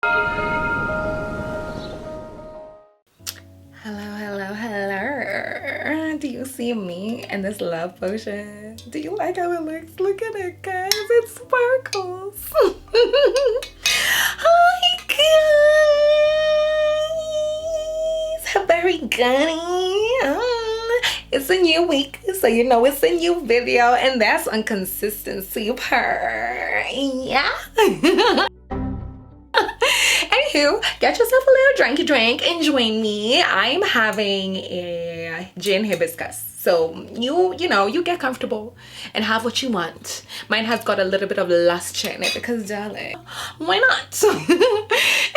Hello. Do you see me in this love potion? Do you like how it looks? Look at it, guys. It sparkles. Hi, guys. Very gunny. It's a new week, so you know it's a new video, and that's on consistency per. Yeah. Anywho, get yourself a little drinky drink and join me. I'm having a gin hibiscus. So you get comfortable and have what you want. Mine has got a little bit of luster in it because, darling, why not? Anywho,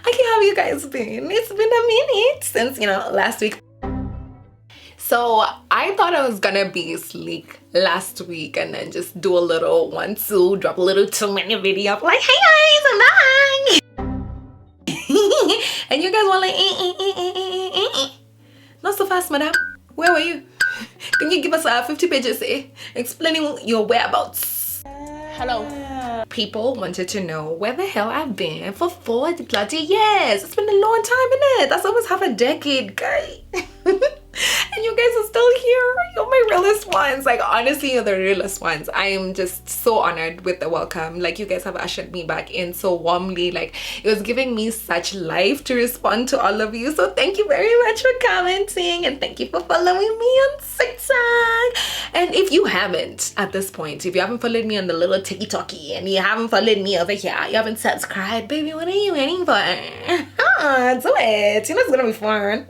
how you guys been? It's been a minute since, last week. So I thought I was gonna be sleek last week and then just do a little 1-2, drop a little 2-minute video like, hey guys, I'm back. And you guys were like, not so fast, madam. Where were you? Can you give us 50 pages explaining your whereabouts? Hello. People wanted to know where the hell I've been for 4 bloody years. It's been a long time, innit? That's almost half a decade, guy. And you guys are still here. You're my realest ones. Like, honestly, you're the realest ones. I'm just so honored with the welcome. Like, you guys have ushered me back in so warmly. Like, it was giving me such life to respond to all of you. So thank you very much for commenting, and thank you for following me on TikTok. And if you haven't at this point, if you haven't followed me on the little TikToky, and you haven't followed me over here, you haven't subscribed, baby, what are you waiting for? Do it. You know it's gonna be fun.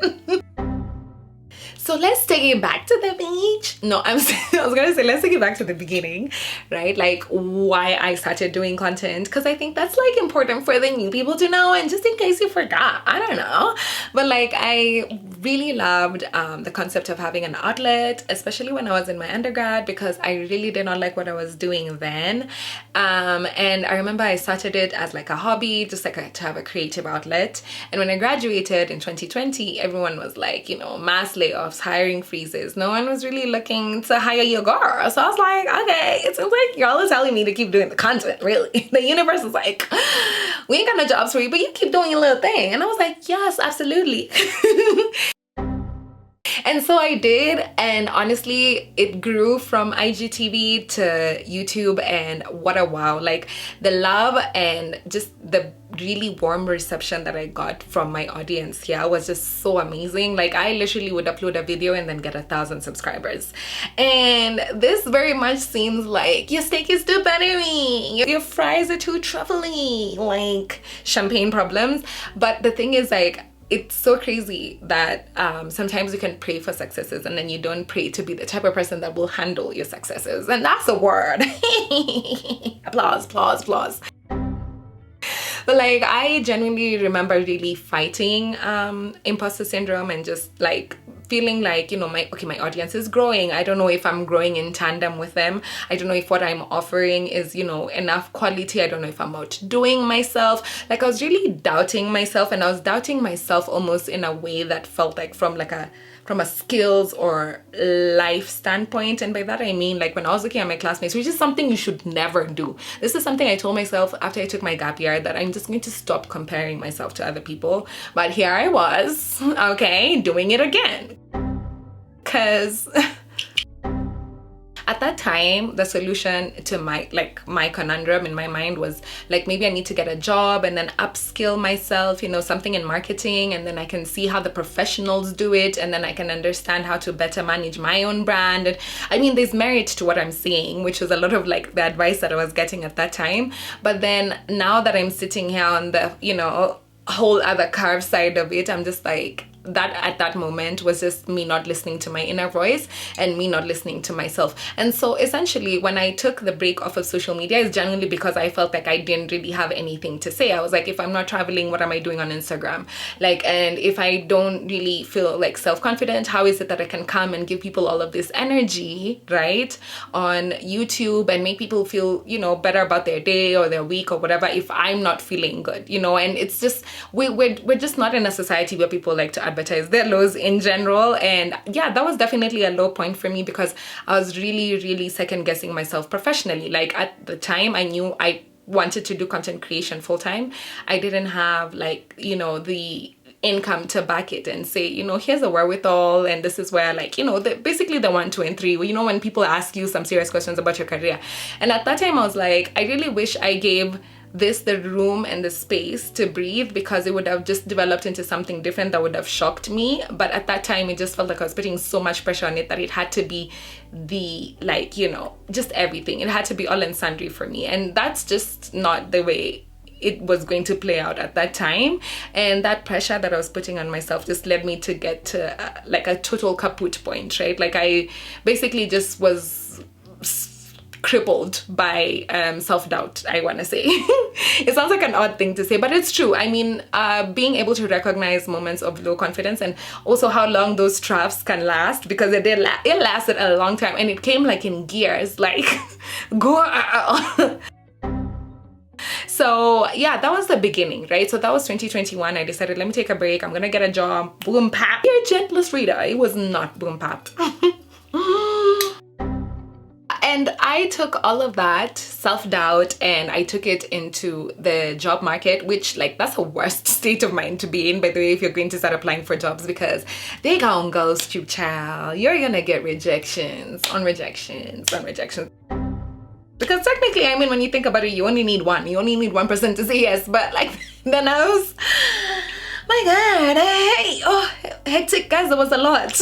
So let's take it back to the beach. No, I was gonna say let's take it back to the beginning, right? Like why I started doing content, because I think that's like important for the new people to know, and just in case you forgot, I don't know. But like I really loved the concept of having an outlet, especially when I was in my undergrad, because I really did not like what I was doing then. And I remember I started it as like a hobby, just like to have a creative outlet. And when I graduated in 2020, everyone was like, mass layoffs, hiring freezes. No one was really looking to hire your girl. So I was like, okay, it seems like y'all are telling me to keep doing the content, really. The universe is like, we ain't got no jobs for you, but you keep doing your little thing. And I was like, yes, absolutely. And so I did, and honestly, it grew from IGTV to YouTube, and what a wow. Like the love and just the really warm reception that I got from my audience here was just so amazing. Like I literally would upload a video and then get 1,000 subscribers. And this very much seems like your steak is too buttery, your fries are too truffly, like champagne problems. But the thing is, like, it's so crazy that sometimes you can pray for successes and then you don't pray to be the type of person that will handle your successes. And that's a word. Applause. But like I genuinely remember really fighting imposter syndrome and just like feeling like, my audience is growing. I don't know if I'm growing in tandem with them. I don't know if what I'm offering is, enough quality. I don't know if I'm outdoing myself. Like I was really doubting myself, and I was doubting myself almost in a way that felt like from a skills or life standpoint. And by that I mean, like when I was looking at my classmates, which is something you should never do. This is something I told myself after I took my gap year, that I'm just going to stop comparing myself to other people. But here I was, okay, doing it again. Because at that time, the solution to my conundrum in my mind was like, maybe I need to get a job and then upskill myself, something in marketing, and then I can see how the professionals do it, and then I can understand how to better manage my own brand. And I mean, there's merit to what I'm saying, which was a lot of like the advice that I was getting at that time. But then now that I'm sitting here on the, whole other curve side of it, I'm just like, that at that moment was just me not listening to my inner voice and me not listening to myself. And so essentially when I took the break off of social media, it's generally because I felt like I didn't really have anything to say. I was like, if I'm not traveling, what am I doing on Instagram? Like, and if I don't really feel like self-confident, how is it that I can come and give people all of this energy, right, on YouTube and make people feel, better about their day or their week or whatever, if I'm not feeling good, And it's just, we're just not in a society where people like to advertise their lows in general. And yeah, that was definitely a low point for me, because I was really second guessing myself professionally. Like at the time, I knew I wanted to do content creation full time, I didn't have like, you know, the income to back it and say, you know, here's a wherewithal, and this is where, like, you know, basically the 1, 2, and 3, you know, when people ask you some serious questions about your career. And at that time I was like, I really wish I gave this the room and the space to breathe, because it would have just developed into something different that would have shocked me. But at that time it just felt like I was putting so much pressure on it that it had to be the, like, you know, just everything. It had to be all and sundry for me, and that's just not the way it was going to play out at that time. And that pressure that I was putting on myself just led me to get to like a total kaput point, right? Like I basically just was crippled by self-doubt, I want to say. It sounds like an odd thing to say, but it's true. I mean, being able to recognize moments of low confidence, and also how long those troughs can last, because it lasted a long time, and it came like in gears, like go. So yeah, that was the beginning, right? So that was 2021. I decided, let me take a break. I'm gonna get a job. Boom pap. Dear gentlest reader, it was not boom pap. And I took all of that self-doubt and I took it into the job market, which, like, that's the worst state of mind to be in, by the way, if you're going to start applying for jobs, because they gonna ghost you, child. You're gonna get rejections on rejections on rejections. Because technically, I mean, when you think about it, you only need one. You only need one person to say yes. But like the nose, my God, hey, oh, hectic, guys, there was a lot.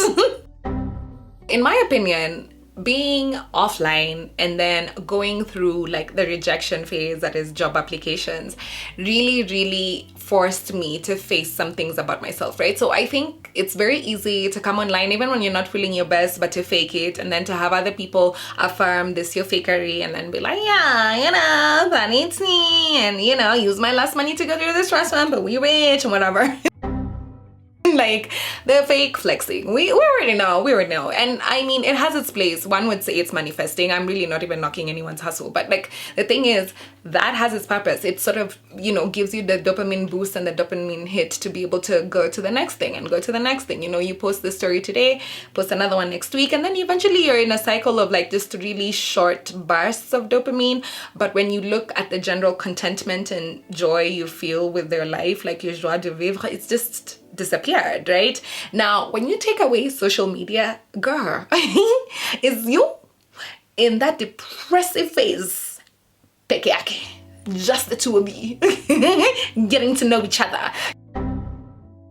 In my opinion, being offline and then going through like the rejection phase, that is job applications, really forced me to face some things about myself, right? So I think it's very easy to come online even when you're not feeling your best, but to fake it, and then to have other people affirm this your fakery, and then be like, yeah, you know, that needs me, and you know, use my last money to go through this restaurant, but we rich and whatever. Like the fake flexing, we already know. And I mean, it has its place. One would say it's manifesting. I'm really not even knocking anyone's hustle, but like the thing is, that has its purpose. It sort of, you know, gives you the dopamine boost and the dopamine hit to be able to go to the next thing and go to the next thing. You know, you post this story today, post another one next week, and then eventually you're in a cycle of like just really short bursts of dopamine. But when you look at the general contentment and joy you feel with their life, like your joie de vivre, it's just disappeared, right? Now, when you take away social media, girl, is you in that depressive phase, pekeyake, just the two of you, getting to know each other.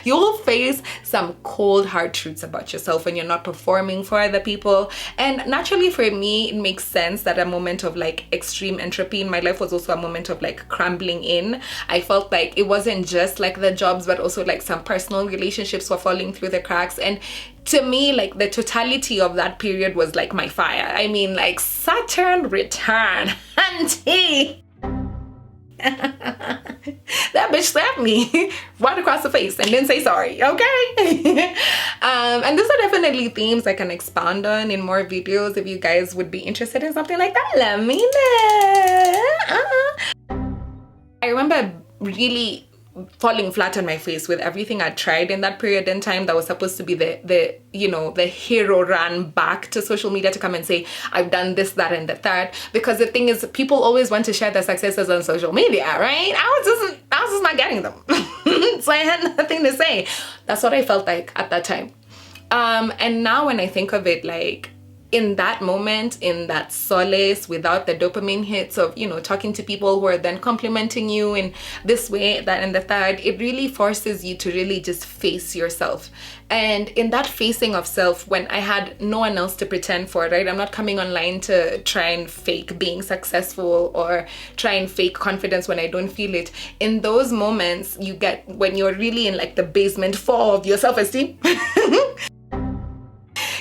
You'll face some cold, hard truths about yourself when you're not performing for other people. And naturally for me, it makes sense that a moment of like extreme entropy in my life was also a moment of like crumbling in. I felt like it wasn't just like the jobs, but also like some personal relationships were falling through the cracks. And to me, like the totality of that period was like my fire. I mean, like Saturn return, auntie. That bitch slapped me right across the face and didn't say sorry, okay? And these are definitely themes I can expand on in more videos. If you guys would be interested in something like that, let me know. I remember really falling flat on my face with everything I tried in that period in time that was supposed to be the you know, the hero run back to social media to come and say, I've done this, that, and the third. Because the thing is, people always want to share their successes on social media, right? I was just not getting them. So I had nothing to say. That's what I felt like at that time. And now when I think of it, like, in that moment, in that solace, without the dopamine hits of, you know, talking to people who are then complimenting you in this way, that, and the third, it really forces you to really just face yourself. And in that facing of self, when I had no one else to pretend for, right? I'm not coming online to try and fake being successful or try and fake confidence when I don't feel it. In those moments, you get, when you're really in like the basement fall of your self-esteem,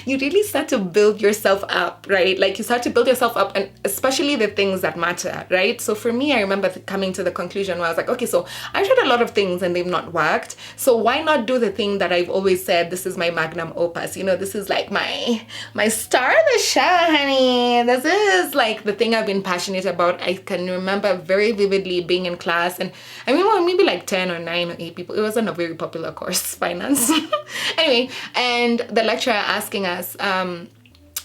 you really start to build yourself up, right? Like you start to build yourself up, and especially the things that matter, right? So for me, I remember coming to the conclusion where I was like, okay, so I've tried a lot of things and they've not worked. So why not do the thing that I've always said, this is my magnum opus, you know, this is like my star of the show, honey. This is like the thing I've been passionate about. I can remember very vividly being in class, and I mean, well, maybe like 10 or 9 or 8 people. It wasn't a very popular course, finance. Anyway, and the lecturer asking us,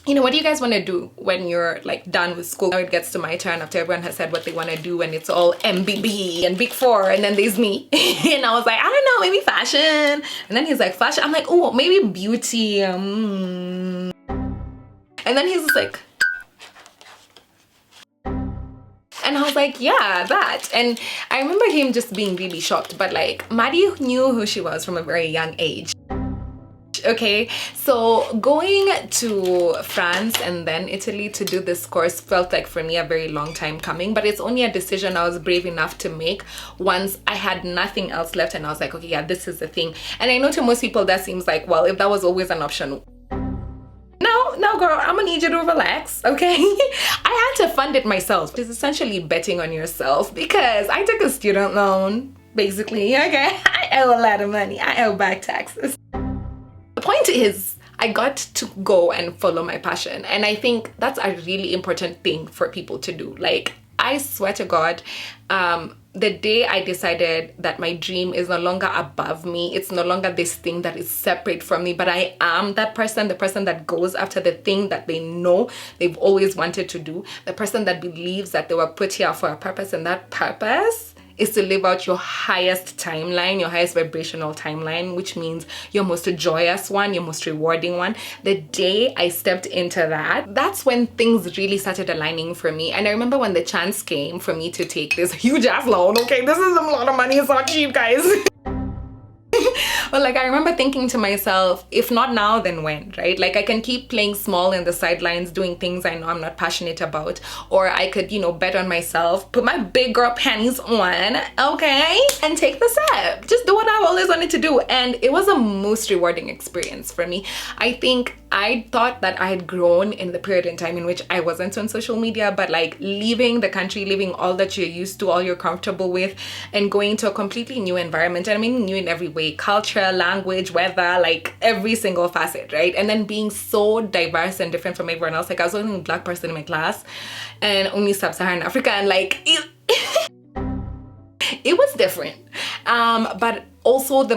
you know, what do you guys want to do when you're like done with school? Now it gets to my turn after everyone has said what they want to do, and it's all MBB and Big Four, and then there's me. And I was like, I don't know, maybe fashion. And then he's like, fashion. I'm like, oh, maybe beauty. And then he's just like, and I was like, yeah, that. And I remember him just being really shocked, but like, Maddie knew who she was from a very young age. Okay, so going to France and then Italy to do this course felt like for me a very long time coming, but it's only a decision I was brave enough to make once I had nothing else left, and I was like, okay, yeah, this is the thing. And I know to most people that seems like, well, if that was always an option. No, girl, I'm gonna need you to relax, okay? I had to fund it myself. It's essentially betting on yourself because I took a student loan, basically, okay? I owe a lot of money. I owe back taxes. The point is, I got to go and follow my passion. And I think that's a really important thing for people to do. Like, I swear to God, the day I decided that my dream is no longer above me, it's no longer this thing that is separate from me, but I am that person, the person that goes after the thing that they know they've always wanted to do, the person that believes that they were put here for a purpose, and that purpose is to live out your highest timeline, your highest vibrational timeline, which means your most joyous one, your most rewarding one. The day I stepped into that, that's when things really started aligning for me. And I remember when the chance came for me to take this huge ass loan. Okay, this is a lot of money, it's not cheap, guys. But like, I remember thinking to myself, if not now, then when, right? Like, I can keep playing small in the sidelines, doing things I know I'm not passionate about, or I could, you know, bet on myself, put my big girl panties on, okay, and take the step. Just do what I've always wanted to do. And it was a most rewarding experience for me. I think I thought that I had grown in the period in time in which I wasn't on social media, but like leaving the country, leaving all that you're used to, all you're comfortable with, and going to a completely new environment. And I mean new in every way, culture, language, weather, like every single facet, right? And then being so diverse and different from everyone else. Like, I was the only black person in my class and only sub-Saharan Africa, and like it was different, but also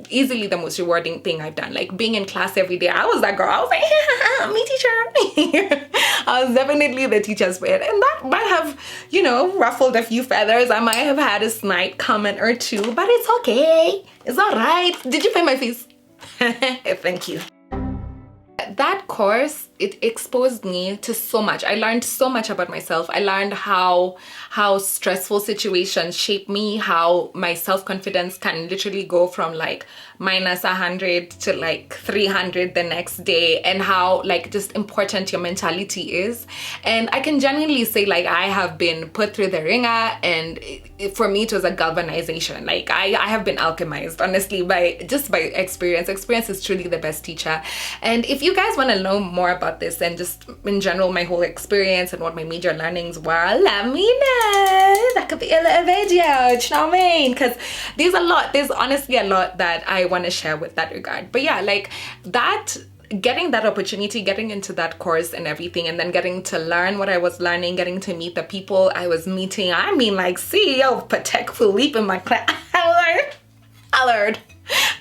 easily the most rewarding thing I've done. Like, being in class every day, I was that girl. I was like, me teacher. I was definitely the teacher's pet, and that might have, you know, ruffled a few feathers. I might have had a snide comment or two, but it's okay. It's all right. Did you pay my fees? Thank you. That course, it exposed me to so much. I learned so much about myself. I learned how stressful situations shape me, how my self-confidence can literally go from like minus 100 to like 300 the next day, and how like just important your mentality is. And I can genuinely say, like, I have been put through the ringer, and for me it was a galvanization. Like, I have been alchemized, honestly, by experience. Experience is truly the best teacher. And if you guys want to know more about this and just in general my whole experience and what my major learnings were, let me know. That could be a little video, do you know what I mean? Because there's honestly a lot that I want to share with that regard. But yeah, like that, getting that opportunity, getting into that course and everything, and then getting to learn what I was learning, getting to meet the people I was meeting. I mean, like, CEO of Patek Philippe in my class. I learned.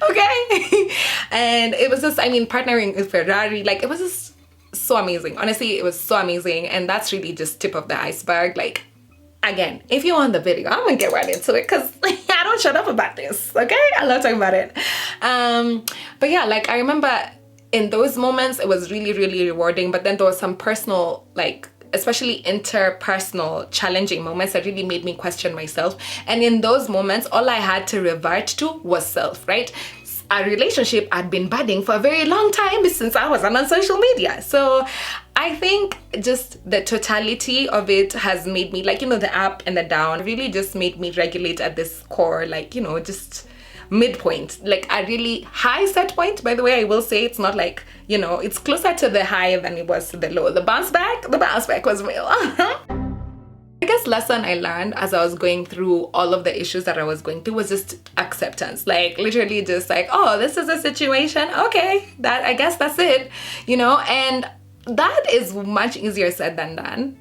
Okay. And it was just, I mean, partnering with Ferrari, like, it was just so amazing. Honestly, it was so amazing. And that's really just tip of the iceberg. Like, again, if you want the video, I'm gonna get right into it because I don't shut up about this, okay? I love talking about it. But yeah, like, I remember in those moments, it was really, really rewarding. But then there was some personal, like, especially interpersonal challenging moments that really made me question myself. And in those moments, all I had to revert to was self, right? A relationship I'd been budding for a very long time since I wasn't on social media. So I think just the totality of it has made me, like, you know, the up and the down really just made me regulate at this core, like, you know, just midpoint, like a really high set point. By the way, I will say it's not like, you know, it's closer to the high than it was to the low. The bounce back was real. I guess lesson I learned as I was going through all of the issues that I was going through was just acceptance. Like, literally just like, oh, this is a situation, okay, that, I guess that's it, you know. And that is much easier said than done.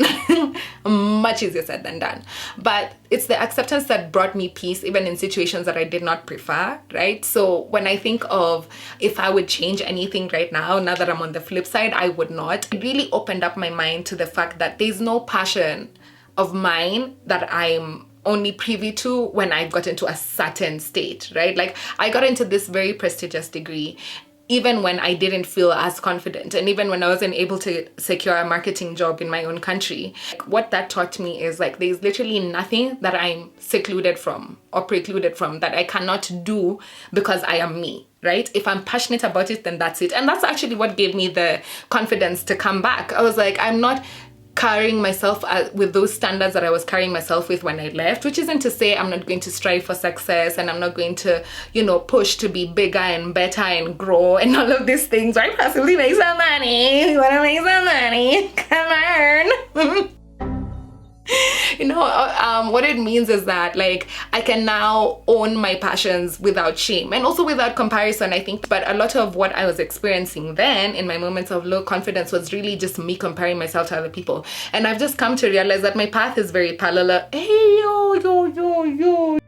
Much easier said than done. But it's the acceptance that brought me peace even in situations that I did not prefer, right? So when I think of if I would change anything right now that I'm on the flip side, I would not. It really opened up my mind to the fact that there's no passion of mine that I'm only privy to when I got into a certain state, right? Like I got into this very prestigious degree even when I didn't feel as confident, and even when I wasn't able to secure a marketing job in my own country. What that taught me is like there's literally nothing that I'm secluded from or precluded from that I cannot do because I am me, right? If I'm passionate about it, then that's it. And that's actually what gave me the confidence to come back. I was like, I'm not carrying myself with those standards that I was carrying myself with when I left, which isn't to say I'm not going to strive for success and I'm not going to, you know, push to be bigger and better and grow and all of these things, right? Possibly make some money. You wanna make some money? Come on. You know, what it means is that like I can now own my passions without shame and also without comparison, I think. But a lot of what I was experiencing then in my moments of low confidence was really just me comparing myself to other people. And I've just come to realize that my path is very parallel. Hey, yo.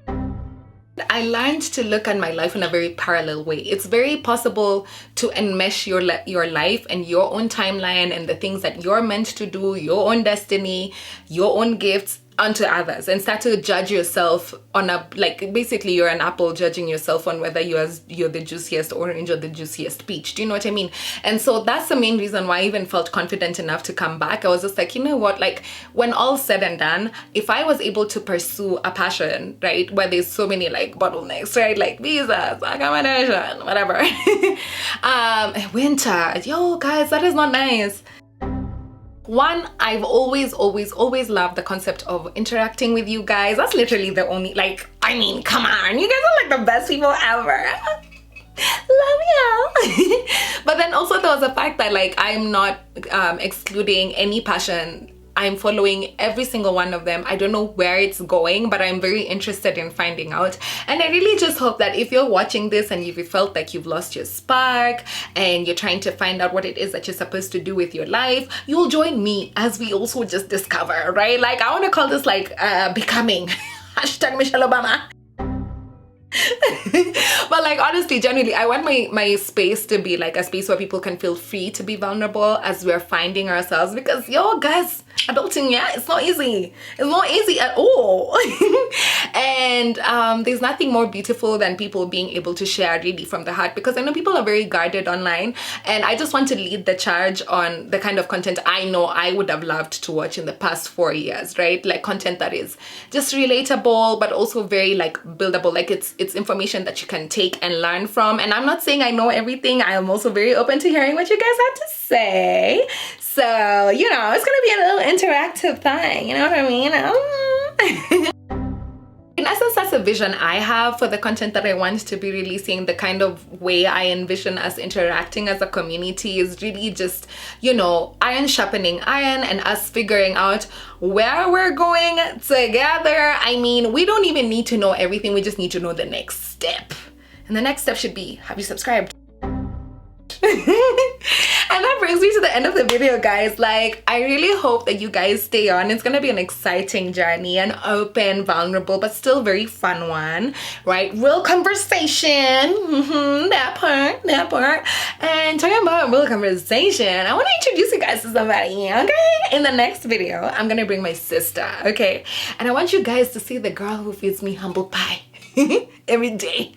I learned to look at my life in a very parallel way. It's very possible to enmesh your life and your own timeline and the things that you're meant to do, your own destiny, your own gifts onto others, and start to judge yourself on a, like, basically you're an apple judging yourself on whether you're the juiciest orange or the juiciest peach. Do you know what I mean? And so that's the main reason why I even felt confident enough to come back. I was just like, you know what, like when all's said and done, if I was able to pursue a passion, right, where there's so many like bottlenecks, right, like visas, accommodation, whatever, winter, yo guys, that is not nice. One, I've always loved the concept of interacting with you guys. That's literally the only, like, I mean, come on, you guys are like the best people ever. Love you. But then also there was the fact that like I'm not excluding any passion. I'm following every single one of them. I don't know where it's going, but I'm very interested in finding out. And I really just hope that if you're watching this and if you felt like you've lost your spark and you're trying to find out what it is that you're supposed to do with your life, you'll join me as we also just discover, right? Like I want to call this like becoming. Hashtag Michelle Obama. But like honestly, genuinely, I want my space to be like a space where people can feel free to be vulnerable as we're finding ourselves, because yo guys, adulting, yeah, it's not easy. It's not easy at all. And there's nothing more beautiful than people being able to share really from the heart, because I know people are very guarded online, and I just want to lead the charge on the kind of content I know I would have loved to watch in the past 4 years, right? Like content that is just relatable but also very like buildable, like it's information that you can take and learn from. And I'm not saying I know everything. I am also very open to hearing what you guys have to say. So, you know, it's gonna be a little interactive thing, you know what I mean? In essence, that's a vision I have for the content that I want to be releasing. The kind of way I envision us interacting as a community is really just, you know, iron sharpening iron and us figuring out where we're going together. I mean, we don't even need to know everything. We just need to know the next step. And the next step should be, have you subscribed? And that brings me to the end of the video, guys. Like, I really hope that you guys stay on. It's gonna be an exciting journey, an open, vulnerable, but still very fun one, right? Real conversation. That part. And talking about real conversation, I want to introduce you guys to somebody, okay? In the next video, I'm gonna bring my sister, okay? And I want you guys to see the girl who feeds me humble pie every day.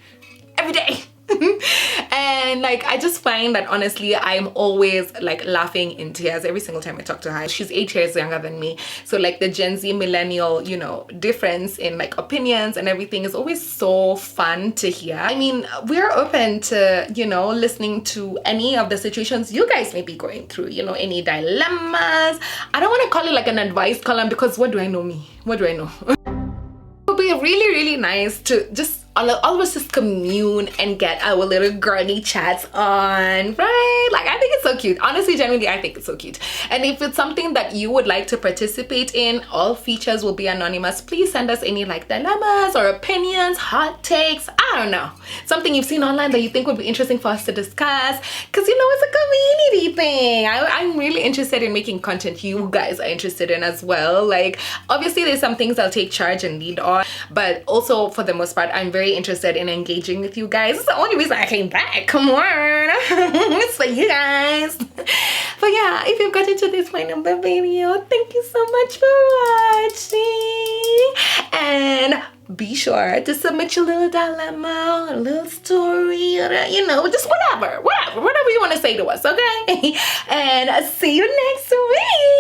And like I just find that honestly I'm always like laughing in tears every single time I talk to her. She's 8 years younger than me, so like the Gen Z millennial, you know, difference in like opinions and everything is always so fun to hear. I mean, we're open to, you know, listening to any of the situations you guys may be going through, you know, any dilemmas. I don't want to call it like an advice column, because what do I know me? What do I know? It would be really nice to just all of us just commune and get our little girly chats on, right? Like I think it's so cute. Honestly, genuinely, I think it's so cute. And if it's something that you would like to participate in, all features will be anonymous. Please send us any like dilemmas or opinions, hot takes. I don't know, something you've seen online that you think would be interesting for us to discuss, because you know it's a community thing. I'm really interested in making content you guys are interested in as well. Like, obviously there's some things I'll take charge and lead on, but also for the most part I'm very interested in engaging with you guys. It's the only reason I came back. Come on. It's for you guys. But yeah, if you've gotten to this point of the video, thank you so much for watching, and be sure to submit your little dilemma or a little story, or you know, just whatever you want to say to us, okay? And see you next week.